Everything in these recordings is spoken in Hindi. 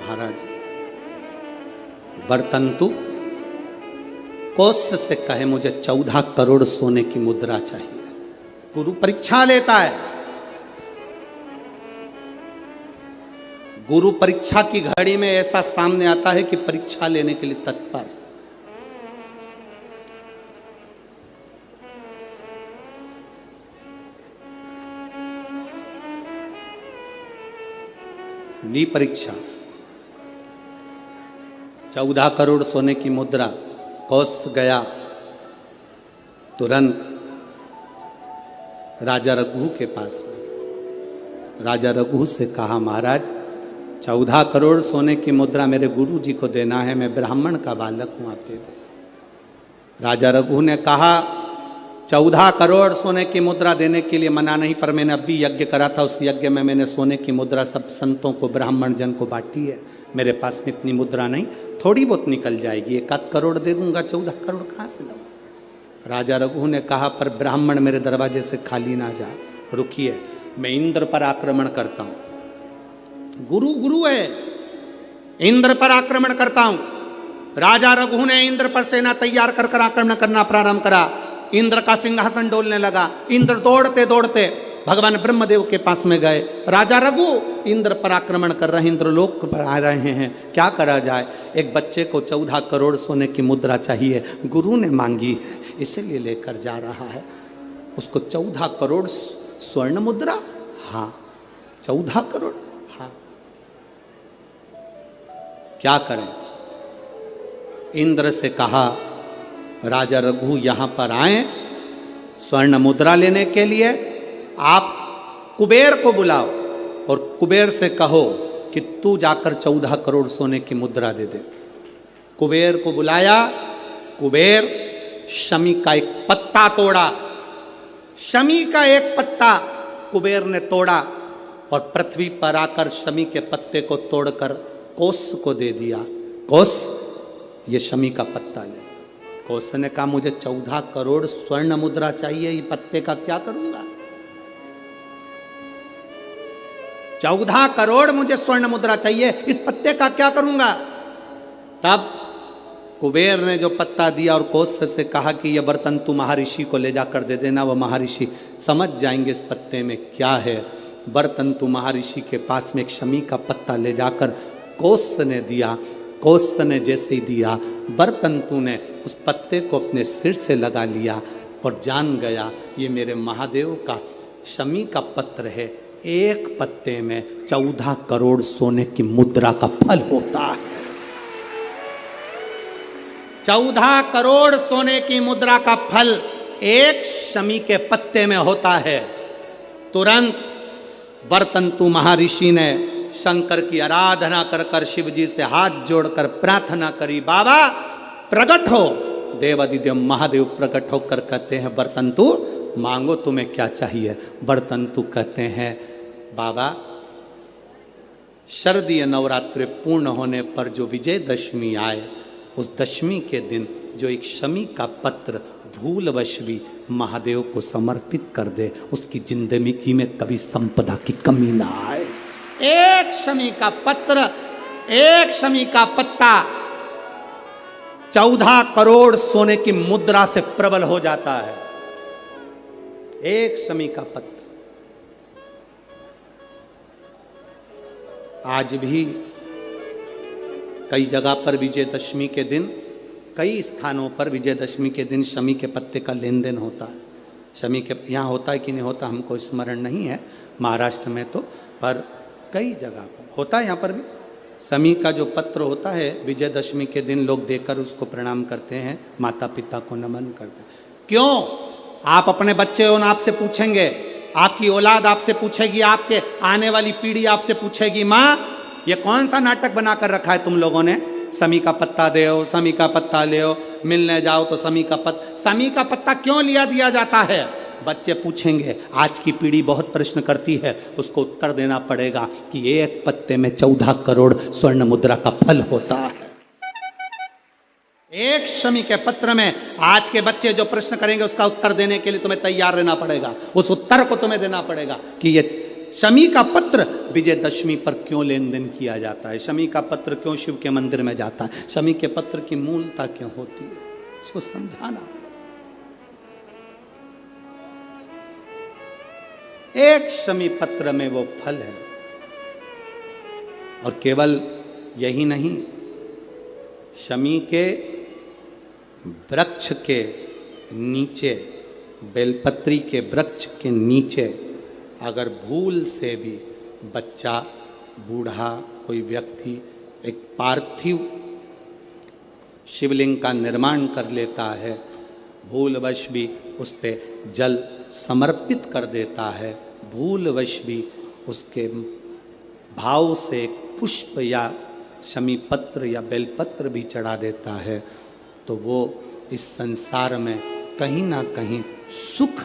महाराज वर्तंतु कौत्स से कहे मुझे 14 करोड़ सोने की मुद्रा चाहिए। गुरु परीक्षा लेता है। गुरु परीक्षा की घड़ी में ऐसा सामने आता है कि परीक्षा लेने के लिए तत्पर। ली परीक्षा, 14 करोड़ सोने की मुद्रा। कौत्स गया तुरंत राजा रघु के पास में। राजा रघु से कहा महाराज 14 करोड़ सोने की मुद्रा मेरे गुरु जी को देना है, मैं ब्राह्मण का बालक हूं, आप दे दो। राजा रघु ने कहा 14 करोड़ सोने की मुद्रा देने के लिए मना नहीं, पर मैंने अभी यज्ञ करा था, उस यज्ञ में मैंने सोने की मुद्रा सब संतों को ब्राह्मण जन को बांटी है। मेरे पास में इतनी मुद्रा नहीं, थोड़ी बहुत निकल जाएगी, 1 करोड़ दे दूंगा, 14 करोड़ कहाँ से लाऊं। राजा रघु ने कहा पर ब्राह्मण मेरे दरवाजे से खाली ना जा, रुकिए मैं इंद्र पर आक्रमण करता हूं। गुरु गुरु है, इंद्र पर आक्रमण करता हूं। राजा रघु ने इंद्र पर सेना तैयार कर आक्रमण करना प्रारंभ करा। इंद्र का सिंहासन डोलने लगा। इंद्र दौड़ते दौड़ते भगवान ब्रह्मदेव के पास में गए। राजा रघु इंद्र पर आक्रमण कर रहे हैं, इंद्रलोक पर आ रहे हैं, क्या करा जाए। एक बच्चे को 14 करोड़ सोने की मुद्रा चाहिए, गुरु ने मांगी है इसलिए लेकर जा रहा है। उसको 14 करोड़ स्वर्ण मुद्रा, हाँ 14 करोड़, हाँ क्या करें। इंद्र से कहा राजा रघु यहां पर आए स्वर्ण मुद्रा लेने के लिए, आप कुबेर को बुलाओ और कुबेर से कहो कि तू जाकर 14 करोड़ सोने की मुद्रा दे दे। कुबेर को बुलाया। कुबेर शमी का एक पत्ता तोड़ा। शमी का एक पत्ता कुबेर ने तोड़ा और पृथ्वी पर आकर शमी के पत्ते को तोड़कर कौत्स को दे दिया। कौत्स ये शमी का पत्ता ले। कौत्स ने कहा मुझे 14 करोड़ स्वर्ण मुद्रा चाहिए, ये पत्ते का क्या करूंगा। 14 करोड़ मुझे स्वर्ण मुद्रा चाहिए, इस पत्ते का क्या करूंगा। तब कुबेर ने जो पत्ता दिया और कौत्स से कहा कि यह बर्तन तू महर्षि को ले जाकर दे देना, वह महर्षि समझ जाएंगे इस पत्ते में क्या है। बर्तन तू महर्षि के पास में एक शमी का पत्ता ले जाकर कौत्स ने दिया। कौत्स ने जैसे ही दिया, बर्तंतु ने उस पत्ते को अपने सिर से लगा लिया और जान गया ये मेरे महादेव का शमी का पत्र है। एक पत्ते में 14 करोड़ सोने की मुद्रा का फल होता है। 14 करोड़ सोने की मुद्रा का फल एक शमी के पत्ते में होता है। तुरंत बर्तंतु महर्षि ने शंकर की आराधना कर कर शिव जी से हाथ जोड़कर प्रार्थना करी, बाबा प्रकट हो। देवादिदेव महादेव प्रकट होकर कहते हैं बर्तंतु मांगो तुम्हें क्या चाहिए। बर्तंतु कहते हैं बाबा शरदीय नवरात्रि पूर्ण होने पर जो विजयदशमी आए, उस दशमी के दिन जो एक शमी का पत्र भूलवश भी महादेव को समर्पित कर दे, उसकी जिंदगी में कभी संपदा की कमी ना आए। एक शमी का पत्र, एक शमी का पत्ता 14 करोड़ सोने की मुद्रा से प्रबल हो जाता है। एक शमी का पत्र। आज भी कई जगह पर विजयदशमी के दिन, कई स्थानों पर विजयदशमी के दिन शमी के पत्ते का लेन देन होता है। शमी के यहाँ होता है कि नहीं होता हमको स्मरण नहीं है, महाराष्ट्र में तो, पर कई जगह पर होता है। यहाँ पर भी शमी का जो पत्र होता है विजयदशमी के दिन लोग देकर उसको प्रणाम करते हैं, माता पिता को नमन करते हैं। क्यों? आप अपने बच्चे हो, आपसे पूछेंगे, आपकी औलाद आपसे पूछेगी, आपके आने वाली पीढ़ी आपसे पूछेगी, माँ ये कौन सा नाटक बना कर रखा है तुम लोगों ने। शमी का पत्ता दे, शमी का पत्ता ले, मिलने जाओ तो शमी का पत्ता क्यों लिया दिया जाता है। बच्चे पूछेंगे, आज की पीढ़ी बहुत प्रश्न करती है, उसको उत्तर देना पड़ेगा कि एक पत्ते में 14 करोड़ स्वर्ण मुद्रा का फल होता है। एक शमी के पत्र में आज के बच्चे जो प्रश्न करेंगे उसका उत्तर देने के लिए तुम्हें तैयार रहना पड़ेगा। उस उत्तर को तुम्हें देना पड़ेगा कि ये शमी का पत्र विजयदशमी पर क्यों लेन देन किया जाता है, शमी का पत्र क्यों शिव के मंदिर में जाता है, शमी के पत्र की मूलता क्यों होती है, इसको समझाना। एक शमी पत्र में वो फल है। और केवल यही नहीं, शमी के वृक्ष के नीचे, बेलपत्री के वृक्ष के नीचे अगर भूल से भी बच्चा, बूढ़ा, कोई व्यक्ति एक पार्थिव शिवलिंग का निर्माण कर लेता है, भूलवश भी उस पे जल समर्पित कर देता है, भूलवश भी उसके भाव से पुष्प या शमी पत्र या बेलपत्र भी चढ़ा देता है, तो वो इस संसार में कहीं ना कहीं सुख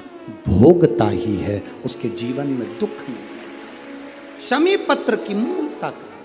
भोगता ही है, उसके जीवन में दुख नहीं। शमी पत्र की मूलता